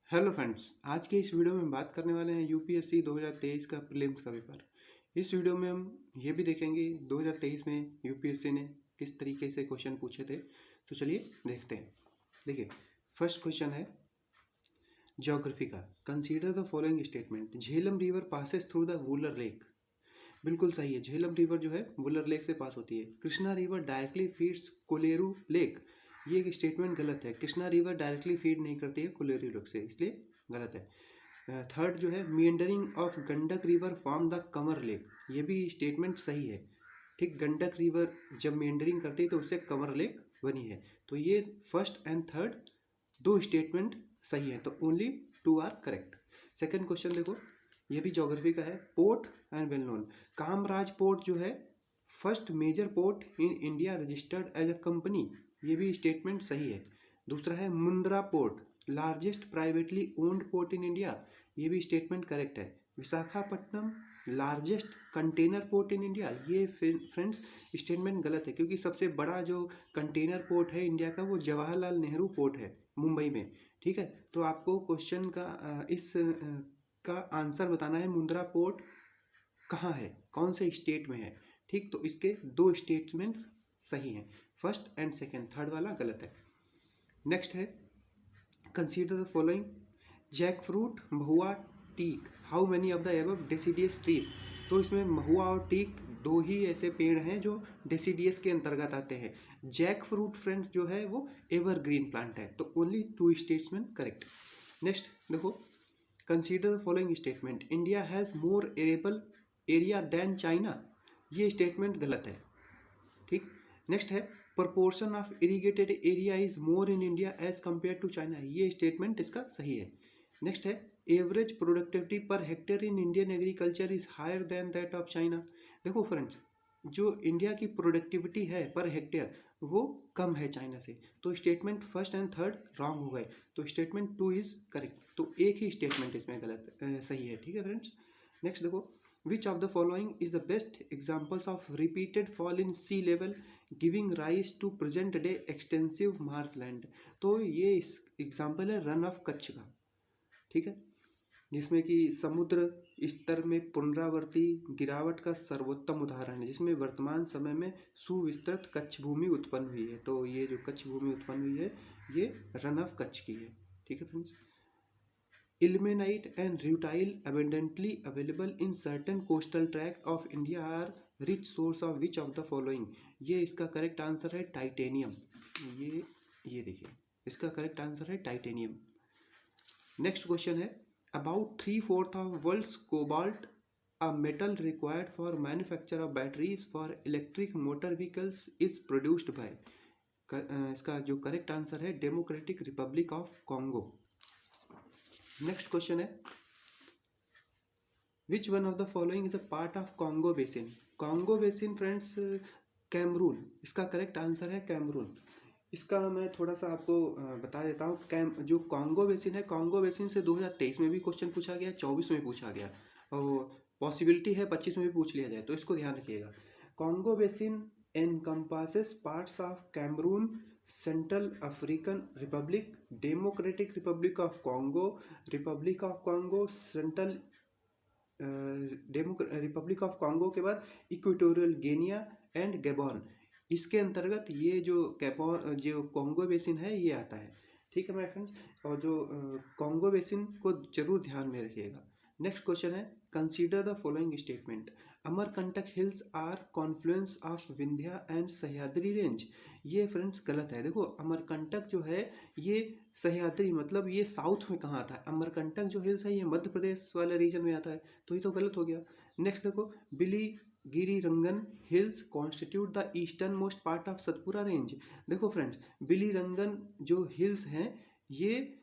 Hello friends, आज के इस वीडियो में हम बात करने वाले हैं यूपीएससी 2023 का प्रीलिम्स का पेपर। इस वीडियो में हम ये भी देखेंगे 2023 में यूपीएससी ने किस तरीके से क्वेश्चन पूछे थे। तो चलिए देखते हैं। देखिए, फर्स्ट क्वेश्चन है ज्योग्राफी का। Consider the following statement. Jhelum river passes through the Wular lake. बिल्कुल सही है, झेलम रिवर जो है वुलर लेक से पास होती है। Krishna river directly feeds Kolleru lake. ये एक स्टेटमेंट गलत है, कृष्णा रिवर डायरेक्टली फीड नहीं करती है कोलेरू लेक से, इसलिए गलत है। थर्ड जो है meandering of Gandak river form the कमर लेक। ये भी स्टेटमेंट सही है। ठीक, गंडक रिवर जब मिएंडरिंग करती है तो उससे कमर लेक बनी है। तो ये फर्स्ट एंड थर्ड दो स्टेटमेंट सही है, तो only two are correct. Second question देखो, ये भी ज्योग्राफी का है। Port and well known. Kamaraj port जो है first major port in India registered as a company. ये भी स्टेटमेंट सही है। दूसरा है Mundra port, largest privately owned port in India. ये भी स्टेटमेंट करेक्ट है। Visakhapatnam largest container port in India. ये फ्रेंड्स स्टेटमेंट गलत है, क्योंकि सबसे बड़ा जो कंटेनर पोर्ट है इंडिया का वो जवाहरलाल नेहरू पोर्ट है मुंबई में। ठीक है, तो आपको क्वेश्चन का का आंसर बताना है मुंद्रा पोर्ट कहाँ है, कौन से स्टेट में है। ठीक, तो इसके दो स्टेटमेंट्स सही हैं, फर्स्ट एंड सेकेंड, थर्ड वाला गलत है। नेक्स्ट है consider the following. Jackfruit, mahua, teak, how many of the above deciduous trees. तो इसमें महुआ और टीक दो ही ऐसे पेड़ हैं जो डेसिडियस के अंतर्गत आते हैं। जैक फ्रूट फ्रेंड्स जो है वो एवरग्रीन प्लांट है, तो only two statement correct. Next देखो, consider the following statement. India has more arable area than China. ये स्टेटमेंट गलत है। ठीक, नेक्स्ट है proportion of irrigated area is more in India as compared to China. ये statement इसका सही है। नेक्स्ट है average productivity per hectare in Indian agriculture is higher than that of China. देखो फ्रेंड्स, जो इंडिया की प्रोडक्टिविटी है पर हेक्टेयर वो कम है चाइना से, तो statement first and third wrong हो गए, तो स्टेटमेंट टू इज करेक्ट। तो एक ही स्टेटमेंट इसमें गलत सही है। ठीक है फ्रेंड्स, नेक्स्ट देखो, which of the following is the best examples of repeated fall in sea level giving rise to present day extensive marshland। तो ये एग्जाम्पल है रन ऑफ कच्छ का। ठीक है, जिसमें कि समुद्र स्तर में पुनरावर्ती गिरावट का सर्वोत्तम उदाहरण है, जिसमें वर्तमान समय में सुविस्तृत कच्छ भूमि उत्पन्न हुई है। तो ये जो कच्छ भूमि उत्पन्न हुई है ये रन ऑफ कच्छ की है। ठीक है friends, ilmenite and rutile abundantly available in certain coastal tract of India are rich source of which of the following। ये इसका करेक्ट आंसर है टाइटेनियम। ये देखिए, इसका करेक्ट आंसर है टाइटेनियम। नेक्स्ट क्वेश्चन है about 3/4 of world's cobalt a metal required for manufacture of batteries for electric motor vehicles is produced by. इसका जो करेक्ट आंसर है Democratic Republic of Congo. Next question है which one of the following is a part of Congo basin. Congo basin friends Cameroon, इसका correct answer है Cameroon. इसका मैं थोड़ा सा आपको बता देता हूँ। जो कॉन्गो बेसिन है, कॉन्गो बेसिन से 2023 में भी क्वेश्चन पूछा गया, 24 में पूछा गया, और पॉसिबिलिटी है 25 में भी पूछ लिया जाए, तो इसको ध्यान रखिएगा। Congo basin encompasses parts of Cameroon, Central African Republic, Democratic Republic of Congo, Republic of Congo, Central Republic of Congo के बाद इक्वेटोरियल गिनिया एंड गैबॉन। इसके अंतर्गत ये जो कॉन्गो बेसिन है ये आता है। ठीक है माय फ्रेंड्स, और जो कॉन्गो बेसिन को जरूर ध्यान में रखिएगा। नेक्स्ट क्वेश्चन है consider the following statement. Amarkantak hills are confluence of Vindhya and Sahyadri range. ये फ्रेंड्स गलत है। देखो, अमरकंटक जो है ये सह्याद्री मतलब ये साउथ में कहाँ आता है, अमरकंटक जो हिल्स है ये मध्य प्रदेश वाले रीजन में आता है, तो ये तो गलत हो गया। नेक्स्ट देखो, Biligirirangan hills constitute the easternmost part of Satpura range. देखो फ्रेंड्स, बिलीरंगन जो हिल्स हैं ये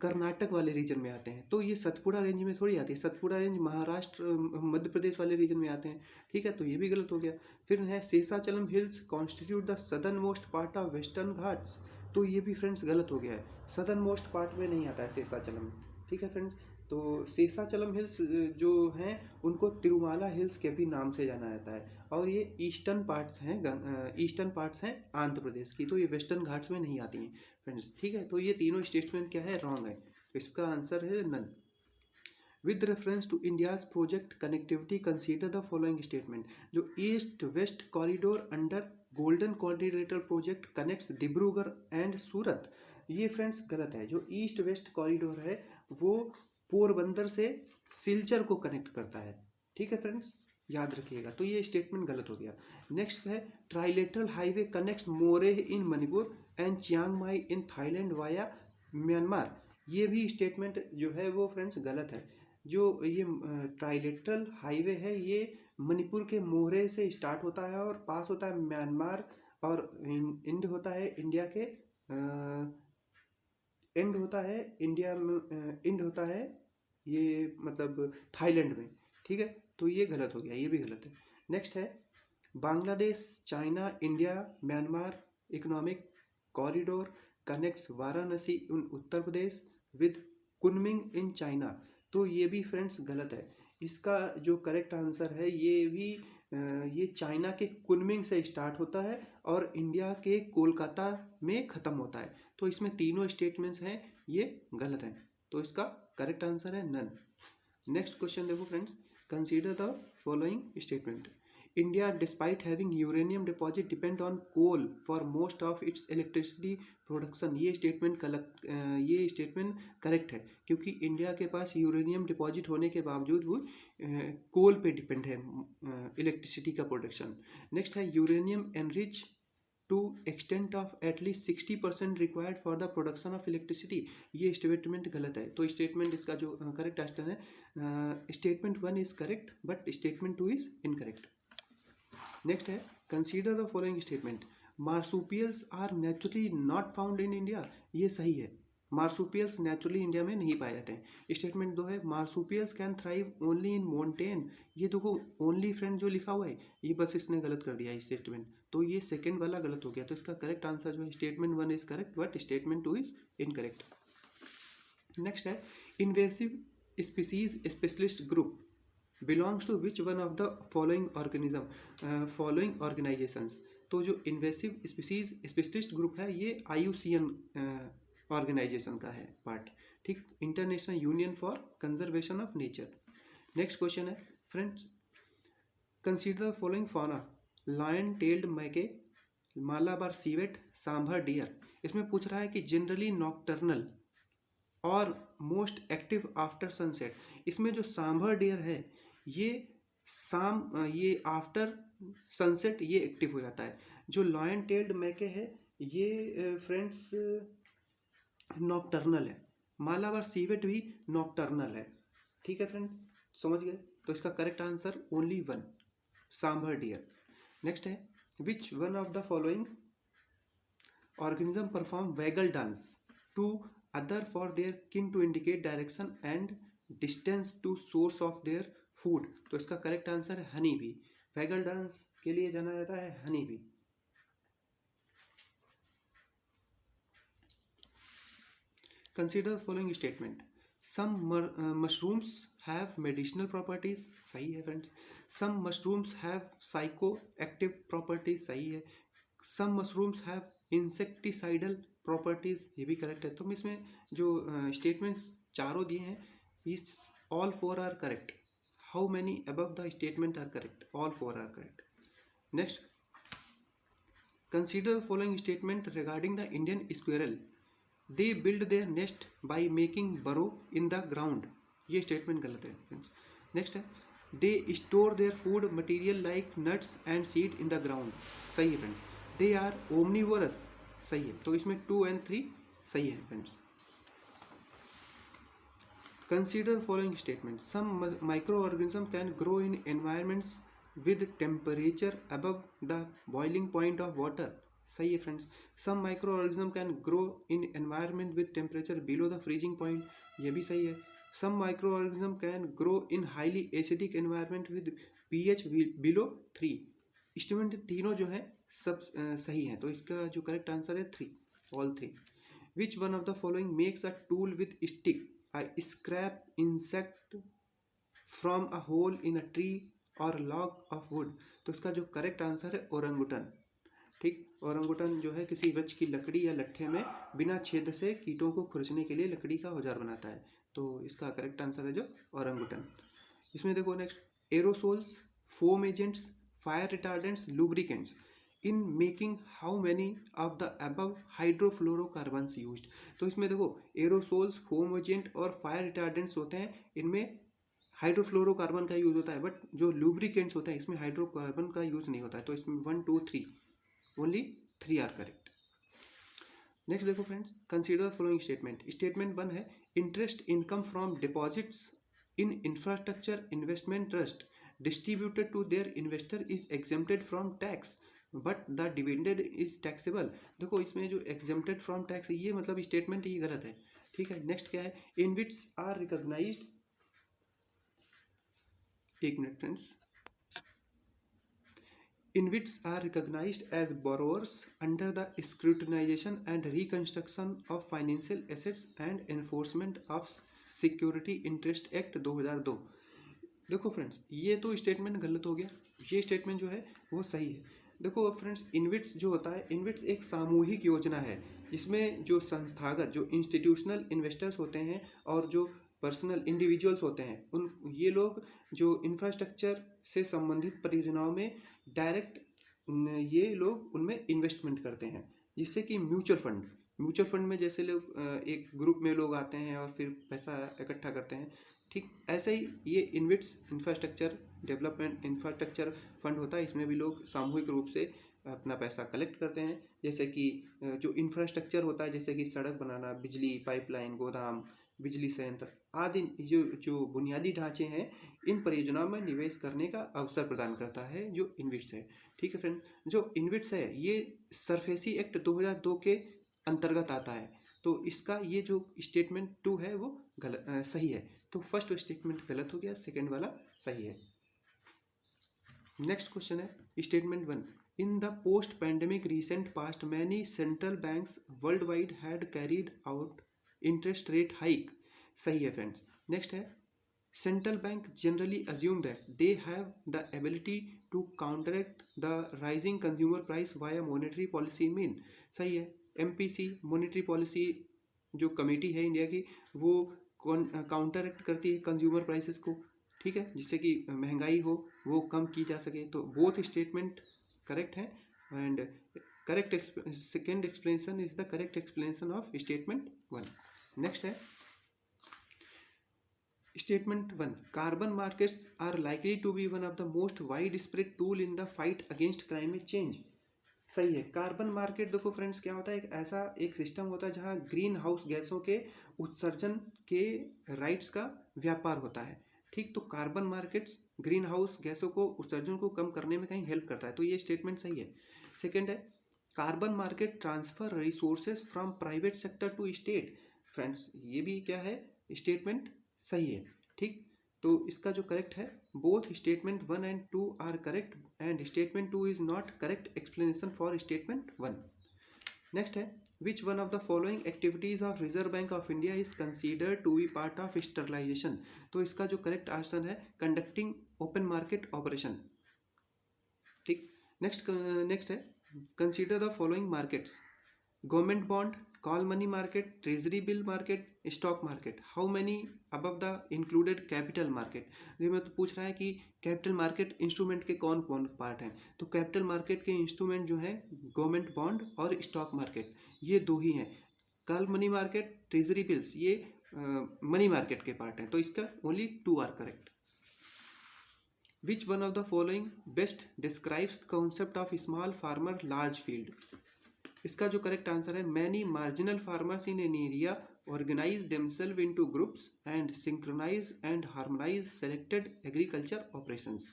कर्नाटक वाले रीजन में आते हैं, तो ये सतपुड़ा रेंज में थोड़ी आती है। सतपुड़ा रेंज महाराष्ट्र मध्य प्रदेश वाले रीजन में आते हैं। ठीक है, तो ये भी गलत हो गया। फिर है Seshachalam hills constitute the southern most part of western Ghats. तो ये भी फ्रेंड्स गलत हो गया है, सदर्न मोस्ट पार्ट में नहीं आता है शेषाचलम। ठीक है फ्रेंड्स, तो शेषाचलम हिल्स जो हैं उनको तिरुमाला हिल्स के भी नाम से जाना जाता है, और ये ईस्टर्न पार्ट्स हैं आंध्र प्रदेश की, तो ये वेस्टर्न घाट्स में नहीं आती हैं फ्रेंड्स। ठीक है, तो ये तीनों स्टेटमेंट क्या है, रॉन्ग है। इसका आंसर है none. With reference to India's project connectivity consider the following statement. जो east west corridor under golden corridor project connects Dibrugarh and Surat, ये फ्रेंड्स गलत है। जो ईस्ट वेस्ट कॉरिडोर है वो पोरबंदर से सिलचर को कनेक्ट करता है। ठीक है फ्रेंड्स, याद रखिएगा। तो ये स्टेटमेंट गलत हो गया। नेक्स्ट है trilateral highway connects Moreh in Manipur and Chiang Mai in Thailand via Myanmar, ये भी स्टेटमेंट जो है वो फ्रेंड्स गलत है। जो ये ट्राइलेटरल हाईवे है ये मणिपुर के मोरेह से स्टार्ट होता है और पास होता है म्यांमार और एंड होता है इंडिया के एंड होता है इंडिया में, एंड होता है ये मतलब थाईलैंड में। ठीक है, तो ये गलत हो गया, ये भी गलत है। नेक्स्ट है Bangladesh China India Myanmar economic corridor connects Varanasi in Uttar Pradesh with Kunming in China, तो ये भी फ्रेंड्स गलत है। इसका जो करेक्ट आंसर है ये चाइना के कुनमिंग से स्टार्ट होता है और इंडिया के कोलकाता में ख़त्म होता है। तो इसमें तीनों स्टेटमेंट्स हैं ये गलत हैं, तो इसका करेक्ट आंसर है नन। नेक्स्ट क्वेश्चन देखो friends, consider the following statement. India despite having uranium deposit depend on coal for most of its electricity production, ये स्टेटमेंट करेक्ट है क्योंकि इंडिया के पास यूरेनियम डिपॉजिट होने के बावजूद वो कोल पे डिपेंड है इलेक्ट्रिसिटी का प्रोडक्शन। नेक्स्ट है uranium enrich to extent of at least 60% required for the production of electricity, ये स्टेटमेंट गलत है। तो स्टेटमेंट इसका जो करेक्ट आंसर है statement 1 is correct but statement 2 is incorrect. Next है consider the following statement. Marsupials are naturally not found in India, ये सही है। मार्सुपियल्स नेचुरली इंडिया में नहीं पाए जाते हैं। स्टेटमेंट 2 है marsupials can thrive only in mountain, ये देखो ओनली फ्रेंड जो लिखा हुआ है ये बस इसने गलत कर दिया है स्टेटमेंट, तो ये सेकंड वाला गलत हो गया। तो इसका करेक्ट आंसर जो है statement 1 is correct but statement 2 is incorrect. Next है invasive species specialist group belongs to which one of the following organisations, तो जो इन्वेसिव स्पीसीज स्पेशलिस्ट ग्रुप है ये IUCN ऑर्गेनाइजेशन का है पार्ट। ठीक, International Union for Conservation of Nature. Next question है friends, consider the following fauna. Lion tailed macaque, Malabar civet, sambar dear, इसमें पूछ रहा है कि जनरली नॉक्टर्नल और मोस्ट एक्टिव आफ्टर सनसेट। इसमें जो सांभर डियर है ये आफ्टर सनसेट ये एक्टिव हो जाता है। जो लॉयन टेल्ड मैके है ये फ्रेंड्स नॉक्टर्नल है। मालाबार सीवेट भी नॉक्टर्नल है। ठीक है फ्रेंड, समझ गए। तो इसका correct answer only 1 sambar deer. Next है which one of the following organism perform waggle dance to other for their kin to indicate direction and distance to source of their food, तो इसका करेक्ट आंसर है honey B. Vagal dance के लिए जाना जाता है honey bee. Consider the following statement. Some mushrooms have medicinal properties, सही है friends. Some mushrooms have psycho active properties, सही है। Some mushrooms have insecticidal properties, ये भी करेक्ट है। तो इसमें जो स्टेटमेंट्स चारों दिए हैं इस all 4 are correct. How many above the statement are correct? All 4 are correct. Next, consider the following statement regarding the Indian squirrel. They build their nest by making burrow in the ground, ये statement गलत है friends. Next है they store their food material like nuts and seed in the ground, सही है friends. They are omnivorous, सही है। तो इसमें 2 and 3 सही है friends. Consider following statement. Some microorganism can grow in environments with temperature above the boiling point of water, सही है friends. Some microorganism can grow in environment with temperature below the freezing point, ये भी सही है। Some microorganism can grow in highly acidic environment with pH below 3, statement तीनों जो है सब सही है। तो इसका जो करेक्ट आंसर है 3, all 3। Which one of the following makes a tool with stick a scrap insect from a hole in a tree or log of wood, तो इसका जो करेक्ट आंसर है ओरंगुटन। ठीक, ओरंगुटन जो है किसी वृक्ष की लकड़ी या लट्ठे में बिना छेद से कीटों को खुरचने के लिए लकड़ी का औजार बनाता है। तो इसका करेक्ट आंसर है जो ओरंगुटन। इसमें देखो next, aerosols, foam agents, fire retardants, lubricants in making how many of the above hydrofluorocarbons used. तो इसमें देखो एरोसोल्स, फोम एजेंट और फायर रिटार्डेंट्स होते हैं, इनमें हाइड्रोफ्लोरोकार्बन का यूज होता है, बट जो लुब्रिकेंट्स होते हैं इसमें हाइड्रोकार्बन का यूज नहीं होता है। तो इसमें 1 2 3 ओनली 3 आर करेक्ट। नेक्स्ट देखो friends, consider the following statement. Statement 1 है, interest income from deposits in infrastructure investment trust distributed to their investor is exempted from tax but the dividend is taxable। देखो इसमें जो exempted from tax ये मतलब statement ये गलत है, ठीक है। नेक्स्ट क्या है, इनविट्स आर रिकॉग्नाइज्ड, एक minute friends, InvITs are recognized as borrowers under the scrutinization and reconstruction of financial assets and enforcement of Security Interest Act 2002। देखो फ्रेंड्स ये तो स्टेटमेंट गलत हो गया, ये स्टेटमेंट जो है वो सही है। देखो फ्रेंड्स, इनविट्स जो होता है, इनविट्स एक सामूहिक योजना है जिसमें जो संस्थागत जो इंस्टीट्यूशनल इन्वेस्टर्स होते हैं और जो पर्सनल इंडिविजुअल्स होते हैं, उन ये लोग जो इंफ्रास्ट्रक्चर से संबंधित परियोजनाओं में डायरेक्ट ये लोग उनमें इन्वेस्टमेंट करते हैं, जिससे कि म्यूचुअल फंड में जैसे लोग एक ग्रुप में लोग आते हैं और फिर पैसा इकट्ठा करते हैं, ठीक ऐसे ही ये InvITs infrastructure development infrastructure fund होता है। इसमें भी लोग सामूहिक रूप से अपना पैसा कलेक्ट करते हैं, जैसे कि जो इंफ्रास्ट्रक्चर होता है, जैसे कि सड़क बनाना, बिजली पाइपलाइन, गोदाम, बिजली संयंत्र आदि जो बुनियादी ढांचे हैं, इन परियोजनाओं में निवेश करने का अवसर प्रदान करता है जो इनविट्स है, ठीक है फ्रेंड। जो इनविट्स है ये सरफेसी एक्ट 2002 के अंतर्गत आता है। तो इसका ये जो स्टेटमेंट 2 है वो सही है। तो फर्स्ट स्टेटमेंट गलत हो गया, सेकंड वाला सही है। नेक्स्ट क्वेश्चन है statement 1, in the post pandemic recent past many central banks worldwide had carried out interest rate hike. सही है फ्रेंड्स। नेक्स्ट है, central bank generally assume that they have the ability to counteract the rising consumer price via monetary policy mean. सही है। MPC monetary policy जो committee है India की, वो counter act करती है कंज्यूमर प्राइसेस को, ठीक है, जिससे कि महंगाई हो वो कम की जा सके। तो बोथ स्टेटमेंट करेक्ट है and correct second explanation is the correct explanation of statement 1। Next है statement 1, carbon markets are likely to be one of the most widespread tool in the fight against climate change. सही है। Carbon market देखो friends क्या होता है, एक ऐसा एक सिस्टम होता है जहां ग्रीन हाउस गैसों के उत्सर्जन के राइट्स का व्यापार होता है, ठीक। तो कार्बन मार्केट्स ग्रीन हाउस गैसों को उत्सर्जन को कम करने में कहीं हेल्प करता है, तो ये स्टेटमेंट सही है। सेकेंड है, carbon market transfer resources from private sector to state. Friends ये भी क्या है, स्टेटमेंट सही है, ठीक। तो इसका जो करेक्ट है, both statement 1 and 2 are correct and statement 2 is not correct explanation for statement 1। Next है, which one of the following activities of Reserve Bank of India is considered to be part of sterilisation. तो इसका जो correct answer है, conducting open market operation, ठीक। Next है, consider the following markets, government bond, call money market, treasury bill market, stock market, how many above the included capital market. ये मैं तो पूछ रहा है कि कैपिटल मार्केट इंस्ट्रूमेंट के कौन कौन पार्ट हैं। तो कैपिटल मार्केट के इंस्ट्रूमेंट जो है गवर्नमेंट बॉन्ड और स्टॉक मार्केट, ये दो ही हैं। Call money market, treasury bills, ये मनी मार्केट के पार्ट हैं। तो इसका only 2 are correct. Which one of the following best describes the concept of small farmer large field. इसका जो करेक्ट आंसर है, many marginal farmers in an area organise themselves into groups and synchronise and harmonise selected agriculture operations.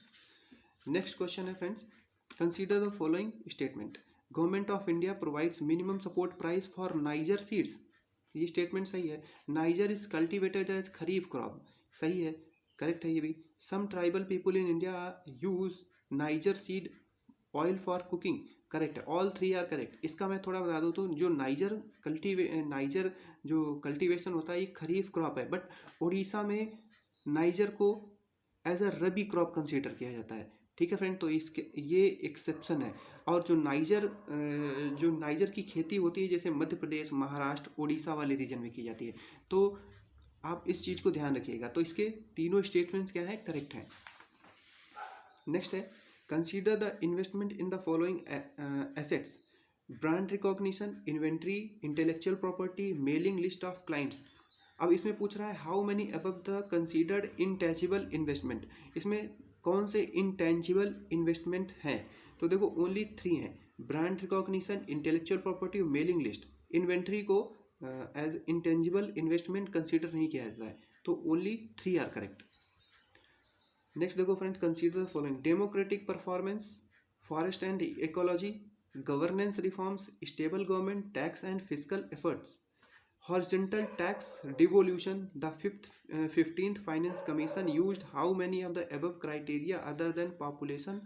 Next question है friends, consider the following statement, Government of India provides minimum support price for niger seeds. ये statement सही है। Niger is cultivated as kharif crop. सही है, correct है ये भी। Some tribal people in India use niger seed oil for cooking. Correct है, all 3 are correct. इसका मैं थोड़ा बता दूं तो जो नाइजर जो कल्टीवेशन होता है ये खरीफ क्रॉप है, बट उड़ीसा में नाइजर को as a rabi crop consider किया जाता है। ठीक है फ्रेंड, तो इसके ये एक्सेप्शन है। और जो नाइजर की खेती होती है जैसे मध्य प्रदेश, महाराष्ट्र, उड़ीसा वाले रीजन में की जाती है, तो आप इस चीज़ को ध्यान रखिएगा। तो इसके तीनों स्टेटमेंट्स क्या है, करेक्ट हैं। नेक्स्ट है, consider the investment in the following assets: brand recognition, inventory, intellectual property, mailing list of clients. अब इसमें पूछ रहा है how many above the considered intangible investment, इसमें कौन से इंटेंजिबल इन्वेस्टमेंट हैं। तो देखो ओनली 3 हैं: ब्रांड रिकॉग्निशन, इंटेलेक्चुअल प्रॉपर्टी और मेलिंग लिस्ट। इन्वेंट्री को एज इंटेंजिबल इन्वेस्टमेंट कंसीडर नहीं किया जाता है, तो ओनली 3 आर करेक्ट। नेक्स्ट देखो friend, consider the following: democratic performance, forest and ecology, governance reforms, stable government, tax and fiscal efforts, horizontal tax devolution. The 15th finance commission used how many of the above criteria other than population,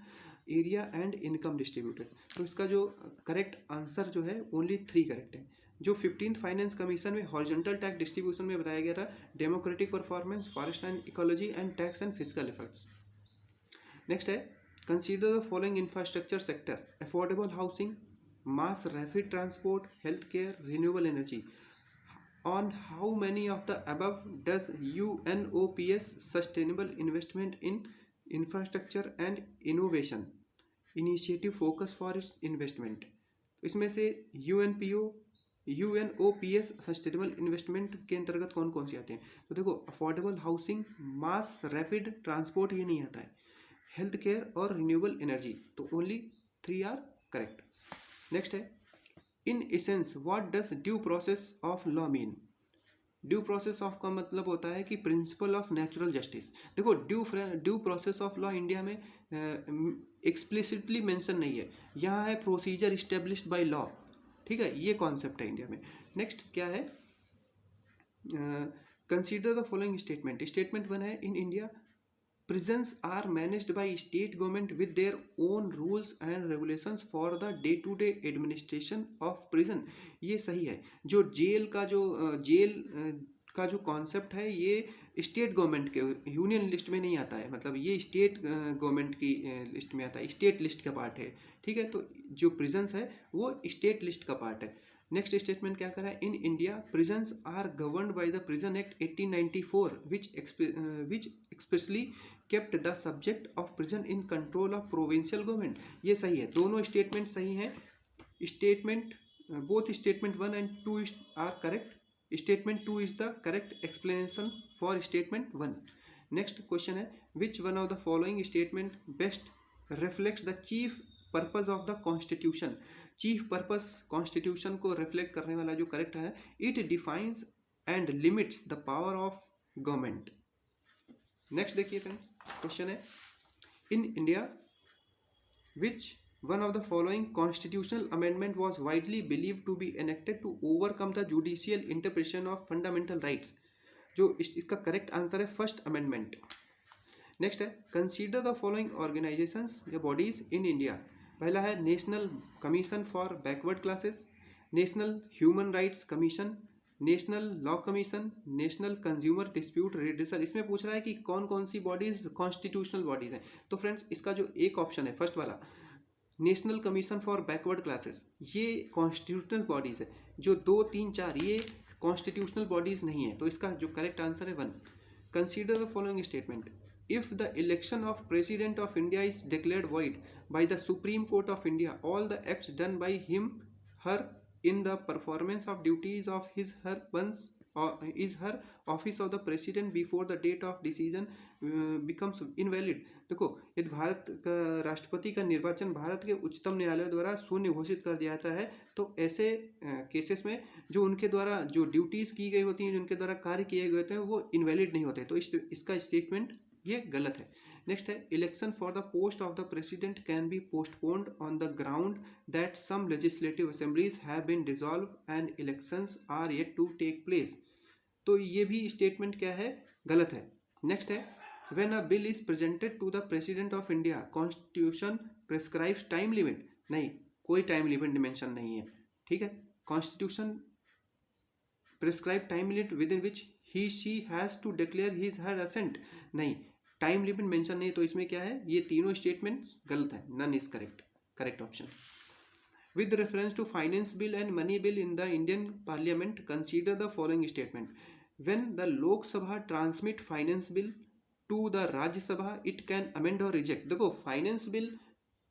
area and income distributed? तो इसका जो correct answer जो है only 3 correct है। जो 15th finance commission में horizontal tax distribution में बताया गया था, democratic performance, forest and ecology and tax and fiscal effects. Next है, consider the following infrastructure sector: affordable housing, mass rapid transport, health care, renewable energy. On how many of the above does UNOPS Sustainable Investment in Infrastructure and Innovation Initiative focus for its investment? इसमें से UNOPS sustainable investment के अंतर्गत कौन कौन से आते हैं? तो देखो affordable housing, mass rapid transport ये नहीं आता है, हेल्थ केयर और रिन्यूएबल एनर्जी, तो ओनली 3 आर करेक्ट। नेक्स्ट है, in essence what does due process of law mean? Due process of का मतलब होता है कि प्रिंसिपल ऑफ नेचुरल जस्टिस। देखो due process of law India में एक्सप्लिसिटली मेंशन नहीं है, यहाँ है प्रोसीजर इस्टेब्लिश्ड बाय लॉ। ठीक है, ये कॉन्सेप्ट है इंडिया में। नेक्स्ट क्या है, consider the following statement. Statement 1 है, in India prisons are managed by state government with their own rules and regulations for the day to day administration of prison। ये सही है। जो जेल का जो कॉन्सेप्ट है ये स्टेट गवर्नमेंट के यूनियन लिस्ट में नहीं आता है, मतलब ये स्टेट गवर्नमेंट की लिस्ट में आता है, स्टेट लिस्ट का पार्ट है। ठीक है, तो जो प्रिजन्स है वो स्टेट लिस्ट का पार्ट है। नेक्स्ट स्टेटमेंट क्या कर रहा है, in India prisons are governed by the prison act 1894 which expressly kept the subject of prison in control of provincial government. ये सही है, दोनों स्टेटमेंट सही हैं। Statement both statement 1 and 2 are correct. Statement 2 is the correct explanation for statement 1। Next question है, which one of the following statement best reflects the chief purpose of the constitution? Chief purpose constitution को reflect करने वाला जो correct है, it defines and limits the power of government. Next देखिए friends, question है, in India which one of the following constitutional amendment was widely believe to be enacted to overcome the judicial interpretation of fundamental rights? जो इसका correct answer है first amendment. Next है, consider the following organisations या bodies in India. पहला है national commission for backward classes, national human rights commission, national law commission, national consumer dispute redressal. इसमें पूछ रहा है कि कौन कौन सी बॉडीज कॉन्स्टिट्यूशनल बॉडीज हैं। तो फ्रेंड्स इसका जो एक ऑप्शन है फर्स्ट वाला, national commission for backward classes, ये कॉन्स्टिट्यूशनल बॉडीज है। जो 2, 3, 4 ये कॉन्स्टिट्यूशनल बॉडीज नहीं है, तो इसका जो करेक्ट आंसर है 1। Consider the following statement, if the election of president of India is declared void by the Supreme Court of India, all the acts done by him her in the performance of duties of his her office of the president before the date of decision becomes invalid। देखो यदि भारत का राष्ट्रपति का निर्वाचन भारत के उच्चतम न्यायालय द्वारा शून्य घोषित कर दिया जाता है, तो ऐसे केसेस में जो उनके द्वारा जो ड्यूटीज की गई होती हैं, जो उनके द्वारा कार्य किए गए होते हैं, वो इनवैलिड नहीं होते। तो इसका स्टेटमेंट ये गलत है। नेक्स्ट है, election for the post of the president can be postponed on the ground that some legislative assemblies have been dissolve and elections are yet to take place. तो ये भी स्टेटमेंट क्या है, गलत है। नेक्स्ट है, when a bill is presented to the president of India constitution prescribes time limit? नहीं, कोई टाइम लिमिट मेंशन नहीं है। ठीक है, constitution prescribe time limit within which he she has to declare his her assent? नहीं, time limit mention नहीं, तो इसमें क्या है, ये तीनों स्टेटमेंट्स गलत है, none is correct, correct option. With reference to finance bill and money bill in the Indian Parliament, consider the following statement. When the Lok Sabha transmit finance bill to the Rajya Sabha, it can amend or reject. देखो finance bill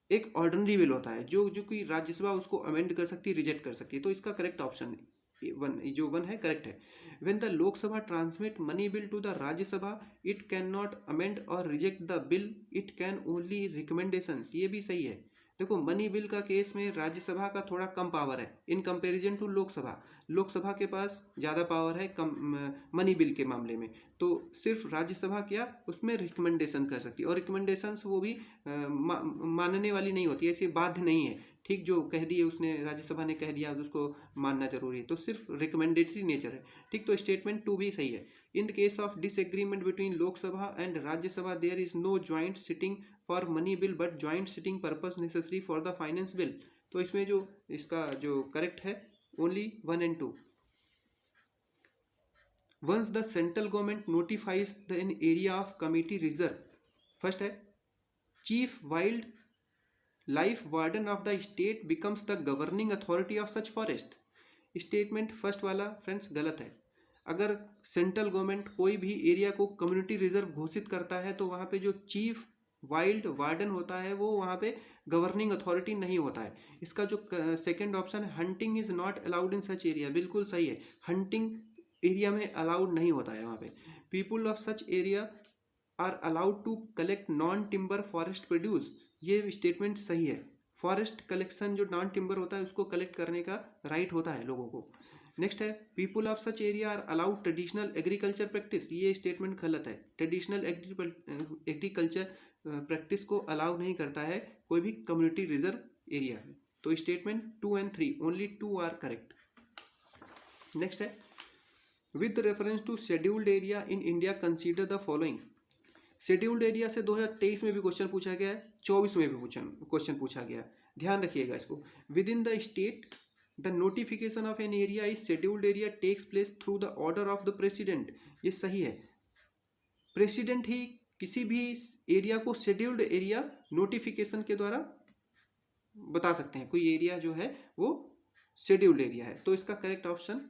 एक ordinary bill होता है जो जो कि राज्यसभा उसको amend कर सकती है, रिजेक्ट कर सकती है, तो इसका करेक्ट ऑप्शन वन, जो वन है करेक्ट है। When the Lok Sabha transmit money bill to the Rajya Sabha, it can not amend or reject the bill, it can only recommendations, ये भी सही है। देखो मनी बिल का केस में राज्यसभा का थोड़ा कम पावर है in comparison to Lok Sabha, Lok Sabha के पास ज़्यादा पावर है कम मनी बिल के मामले में, तो सिर्फ राज्यसभा क्या उसमें रिकमेंडेशन कर सकती है, और रिकमेंडेशंस वो भी मानने वाली नहीं होती है, ऐसी बाध्य नहीं है, ठीक, जो कह दिए उसने राज्यसभा ने कह दिया उसको मानना जरूरी है, तो सिर्फ रिकमेंडेटरी नेचर है, ठीक। तो स्टेटमेंट 2 भी सही है। In the case of disagreement between Lok Sabha and Rajya Sabha, there is no joint sitting for money bill but joint sitting purpose necessary for the finance bill, तो इसमें जो इसका जो करेक्ट है only 1 and 2। Once the central government notifies the an area of community reserve, first है chief wildlife warden of the state becomes the governing authority of such forest. Statement first वाला friends गलत है। अगर central government कोई भी area को community reserve घोषित करता है तो वहाँ पे जो चीफ वाइल्ड वार्डन होता है वो वहाँ पे गवर्निंग अथॉरिटी नहीं होता है। इसका जो सेकंड ऑप्शन है hunting is not allowed in such area, बिल्कुल सही है, हंटिंग एरिया में अलाउड नहीं होता है वहाँ पे। People of such area are allowed to collect non timber forest produce, ये स्टेटमेंट सही है। फॉरेस्ट कलेक्शन जो नॉन टिम्बर होता है उसको कलेक्ट करने का राइट होता है लोगों को। नेक्स्ट है people of such area are allowed traditional agriculture practice, ये स्टेटमेंट गलत है। ट्रेडिशनल एग्रीकल्चर प्रैक्टिस को अलाउ नहीं करता है कोई भी कम्युनिटी रिजर्व एरिया में, तो statement 2 and 3 only 2 are correct. Next है with reference to scheduled area in India consider the following. Scheduled area से 2023 में भी क्वेश्चन पूछा गया है, 24 में भी क्वेश्चन पूछा गया, ध्यान रखिएगा इसको। Within the state the notification of an area is scheduled area takes place through the order of the president, ये सही है। प्रेसिडेंट ही किसी भी एरिया को शेड्यूल्ड एरिया नोटिफिकेशन के द्वारा बता सकते हैं, कोई एरिया जो है वो शेड्यूल्ड एरिया है, तो इसका करेक्ट ऑप्शन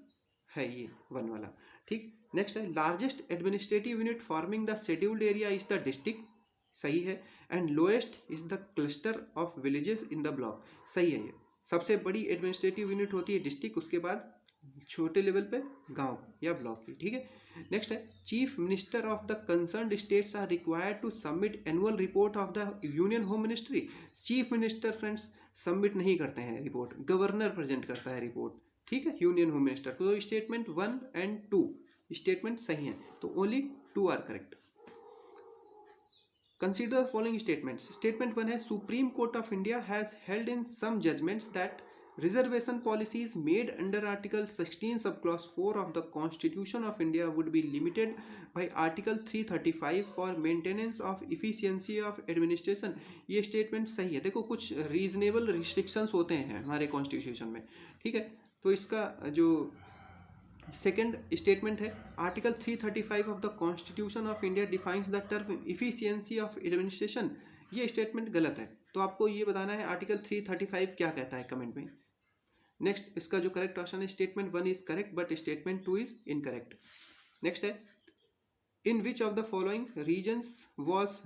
है ये 1 वाला, ठीक। नेक्स्ट है largest administrative unit forming the scheduled area is the district, सही है। And lowest is the cluster of villages in the block, सही है। ये सबसे बड़ी एडमिनिस्ट्रेटिव यूनिट होती है डिस्ट्रिक्ट, उसके बाद छोटे लेवल पे गांव या ब्लॉक की, ठीक है। नेक्स्ट है chief minister of the concerned states are required to submit annual report of the union home ministry. Chief minister friends submit नहीं करते हैं रिपोर्ट, गवर्नर प्रेजेंट करता है रिपोर्ट, ठीक है, यूनियन होम मिनिस्टर। तो स्टेटमेंट 1 and 2 स्टेटमेंट सही है, तो only 2 are correct. Consider following statements. Statement 1 है supreme court of India has held in some judgements that reservation policies made under Article 16 subclause 4 of the Constitution of India would be limited by Article 335 for maintenance of efficiency of administration, ये statement सही है। देखो कुछ reasonable restrictions होते हैं हमारे constitution में, ठीक है, तो इसका जो सेकेंड स्टेटमेंट है article 335 of the constitution of India defines the term efficiency of administration, ये स्टेटमेंट गलत है, तो आपको ये बताना है आर्टिकल 335 क्या कहता है कमेंट में। नेक्स्ट इसका जो करेक्ट ऑप्शन है statement 1 is correct but statement 2 is incorrect. Next है in which of the following regions was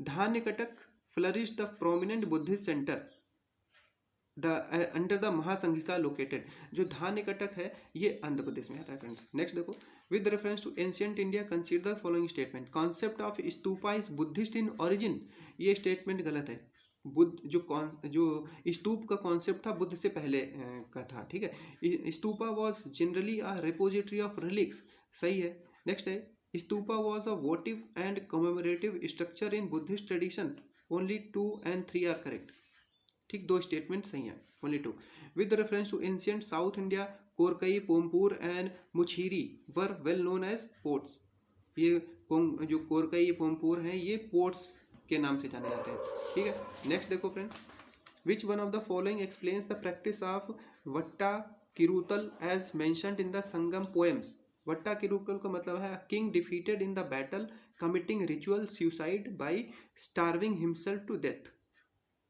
Dhanyakataka flourish the prominent Buddhist centre under the Mahasanghika located, जो धान्य कटक है ये आंध्र प्रदेश में आता है फ्रेंड्स। नेक्स्ट देखो with reference to ancient India consider the following statement. Concept of stupa is Buddhist in origin, ये statement गलत है। बुद्ध जो स्तूप का कॉन्सेप्ट था बुद्ध से पहले का था, ठीक है। Stupa was generally a repository of relics, सही है। नेक्स्ट है stupa was a votive and commemorative structure in Buddhist tradition, only 2 and 3 are correct, ठीक, 2 स्टेटमेंट सही है, only 2। With reference to ancient South India Korkai Poompuhar and Muchiri were well known as ports, ये जो कोरकई पोमपुर हैं ये पोर्ट्स के नाम से जाने जाते हैं, ठीक है। नेक्स्ट देखो friend which one of the following explains the practice of Vadakkiruthal as mentioned in the Sangam poems, Vadakkiruthal का मतलब है king defeated in the battle committing ritual suicide by starving himself to death.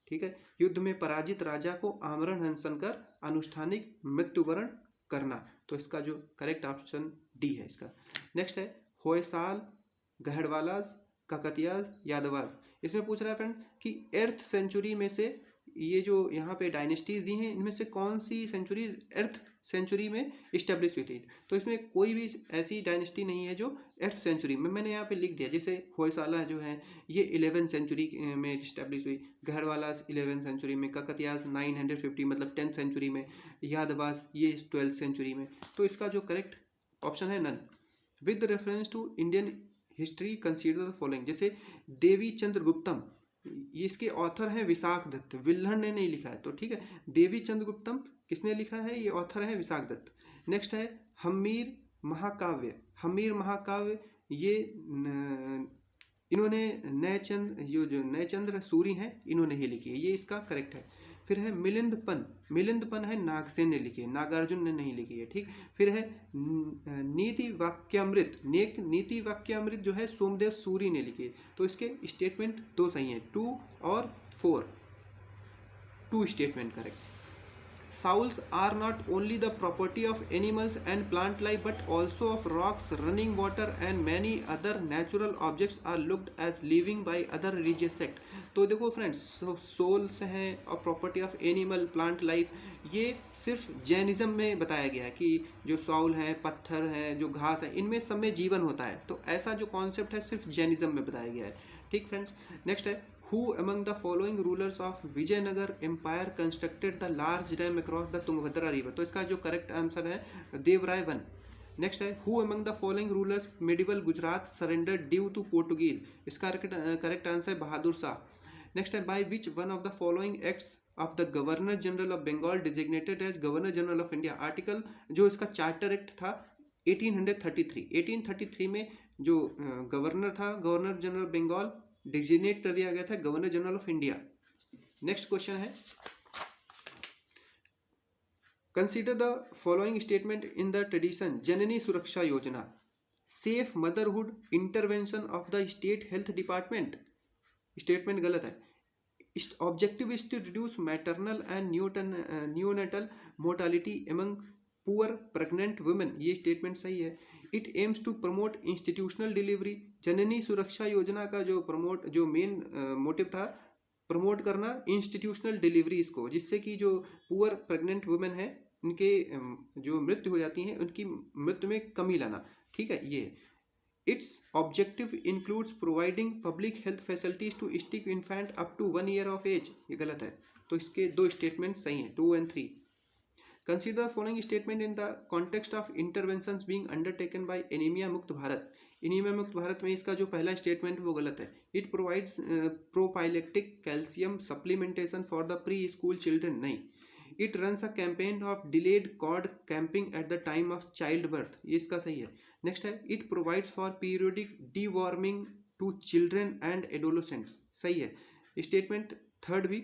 ठीक है, युद्ध में पराजित राजा को आमरण अनशन कर अनुष्ठानिक मृत्युवरण करना। तो इसका जो करेक्ट ऑप्शन डी है इसका। नेक्स्ट है होयसाल, गहड़वालास, ककतियाज, यादवास। इसमें पूछ रहा है फ्रेंड कि एर्थ सेंचुरी में से ये जो यहाँ पे डायनेस्टीज दी हैं इनमें से कौन सी सेंचुरी एर्थ सेंचुरी में इस्टेब्लिश हुई थी। तो इसमें कोई भी ऐसी डायनेस्टी नहीं है जो एर्थ सेंचुरी में, मैंने यहाँ पे लिख दिया। जैसे होयसाला जो है ये 11th सेंचुरी में इस्टेब्लिश हुई, गहड़वालास 11th सेंचुरी में, ककतियास 950 मतलब 10th सेंचुरी में, यादवास ये 12th सेंचुरी में। तो इसका जो करेक्ट ऑप्शन है none. With reference to Indian history consider the following. जैसे देवी चंद्रगुप्तम, इसके ऑथर हैं विशाख दत्त, विल्हण ने नहीं लिखा है। तो ठीक है, देवी चंद्रगुप्तम किसने लिखा है, ये ऑथर है विशाख दत्त। नेक्स्ट है हम्मीर महाकाव्य, हम्मीर महाकाव्य ये इन्होंने नयचंद, ये जो नयचंद्र सूरी हैं इन्होंने ही लिखी है, ये इसका करेक्ट है। फिर है मिलिंदपन, मिलिंदपन है नागसेन ने लिखी है, नागार्जुन ने नहीं लिखी है। ठीक, फिर है नीति वाक्यामृत, नीति वाक्यामृत जो है सोमदेव सूरी ने लिखी है। तो इसके स्टेटमेंट दो सही हैं, 2 और 4, 2 statement correct. Soils are not only the property of animals and plant life but also of rocks, running water and many other natural objects are looked as living by other religious sect। तो देखो friends, souls हैं और property of animal plant life, ये सिर्फ Jainism में बताया गया है कि जो सॉल है, पत्थर है, जो घास है, इनमें सब में जीवन होता है। तो ऐसा जो कॉन्सेप्ट है सिर्फ जैनिज्म में बताया गया है। ठीक फ्रेंड्स, नेक्स्ट है Who among the following rulers of Vijayanagar Empire constructed the large dam across the Tungabhadra river। तो इसका जो करेक्ट आंसर है देवराय वन। नेक्स्ट है Who among the following rulers medieval Gujarat surrendered due to Portuguese। इसका correct answer है Bahadur Shah. Next है By which one of the following acts of the Governor General of Bengal designated as Governor General of India। Article जो इसका charter act था 1833 में जो governor था, governor general Bengal designate कर दिया गया था governor general of India. Next question है consider the following statement in the tradition Janani Suraksha Yojana, safe motherhood intervention of the state health department. Statement गलत है। Objective is to reduce maternal and neonatal mortality among poor pregnant women, ये statement सही है। It aims to promote institutional delivery, Janani Suraksha Yojana का जो main motive था promote करना institutional delivery इसको, जिससे कि जो पुअर प्रेग्नेंट वुमेन है उनके जो मृत्यु हो जाती हैं उनकी मृत्यु में कमी लाना। ठीक है, ये it's objective includes providing public health facilities to sick infant up to 1 year of age, ये गलत है। तो इसके दो स्टेटमेंट सही हैं, 2 and 3। Consider the following statement in the context of interventions being undertaken by Anemia Mukt Bharat। Anemia Mukt Bharat में इसका जो पहला स्टेटमेंट वो गलत है। It provides prophylactic calcium supplementation for the pre-school children, नहीं। It runs a campaign of delayed cord camping at the time of childbirth, ये इसका सही है। नेक्स्ट है It provides for periodic deworming to children and adolescents, सही है। Statement third भी,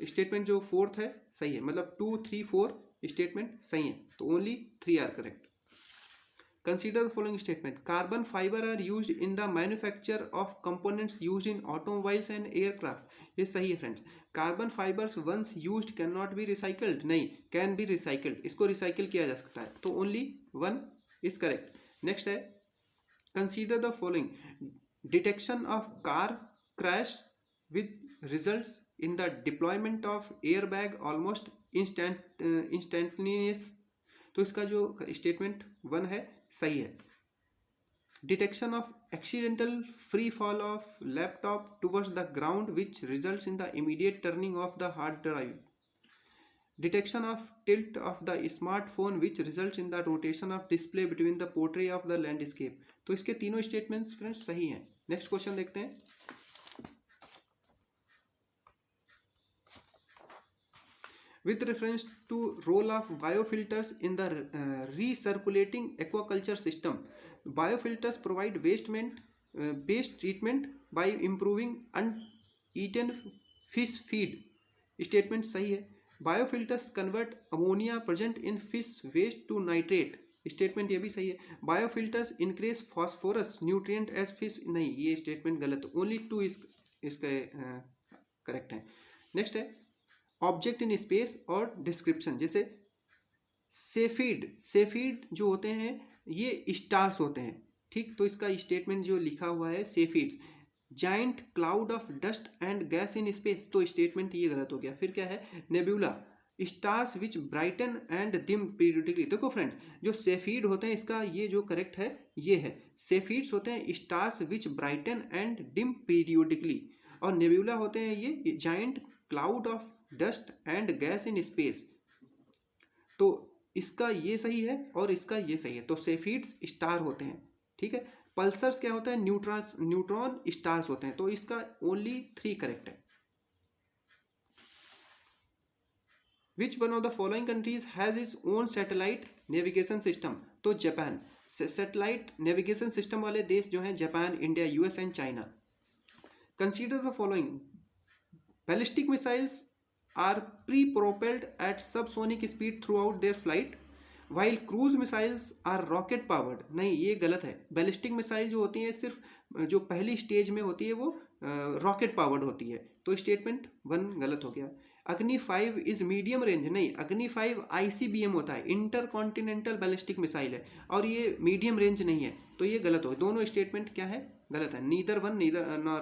statement जो फोर्थ है सही है, मतलब 2, 3, 4 स्टेटमेंट सही है। तो only 3 are correct. Consider the following statement, carbon fibre are used in the manufacture of components used in automobiles and aircraft, ये सही है friends. Carbon fibres once used can not be recycled, नहीं, can be recycled, इसको recycle किया जा सकता है। तो ओनली 1 इज करेक्ट। नेक्स्ट है consider the following, detection of car crash with results in the deployment of airbag almost instantaneous। तो इसका जो स्टेटमेंट 1 है सही है। Detection of accidental free fall of laptop towards the ground which results in the immediate turning of the hard drive. Detection of tilt of the smartphone which results in the rotation of display between the portrait of the landscape. तो इसके तीनों statements friends सही हैं। Next question देखते हैं। With reference to role of biofilters in the recirculating aquaculture system, biofilters provide waste treatment by improving uneaten fish feed। Statement सही है। Biofilters convert ammonia present in fish waste to nitrate। Statement ये भी सही है। Biofilters increase phosphorus nutrient as fish, नहीं ये statement गलत, only 2 इसका करेक्ट है। नेक्स्ट है ऑब्जेक्ट इन स्पेस और डिस्क्रिप्शन, जैसे सेफिड जो होते हैं ये स्टार्स होते हैं, ठीक। तो इसका स्टेटमेंट जो लिखा हुआ है Cepheids giant cloud of dust and gas in space, तो स्टेटमेंट ये गलत हो गया। फिर क्या है nebula stars which brighten and dim periodically. देखो फ्रेंड जो सेफिड होते हैं इसका ये जो करेक्ट है ये है, सेफिड्स होते हैं stars which brighten and dim periodically, और नेबुला होते हैं ये giant cloud of dust and gas in space. तो इसका ये सही है और इसका ये सही है, तो सेफिड्स स्टार होते हैं, ठीक है। पल्सर्स क्या होता है न्यूट्रॉन स्टार्स होते हैं, तो इसका ओनली 3 करेक्ट है। Which one of the following countries has its own satellite navigation system, तो जापान। सैटेलाइट नेविगेशन सिस्टम वाले देश जो हैं Japan, India, US and China. Consider the following ballistic missiles are प्री-propelled at subsonic speed throughout their flight, while cruise missiles are rocket powered, नहीं ये गलत है। बैलिस्टिक मिसाइल जो होती है सिर्फ जो पहली स्टेज में होती है वो रॉकेट पावर्ड होती है, तो स्टेटमेंट 1 गलत हो गया। अग्नि 5 इज मीडियम रेंज, नहीं अग्नि 5 ICBM होता है, इंटर कॉन्टिनेंटल बैलिस्टिक मिसाइल है, और ये मीडियम रेंज नहीं है, तो ये गलत हो। दोनों स्टेटमेंट क्या है गलत है, नीदर वन नीदर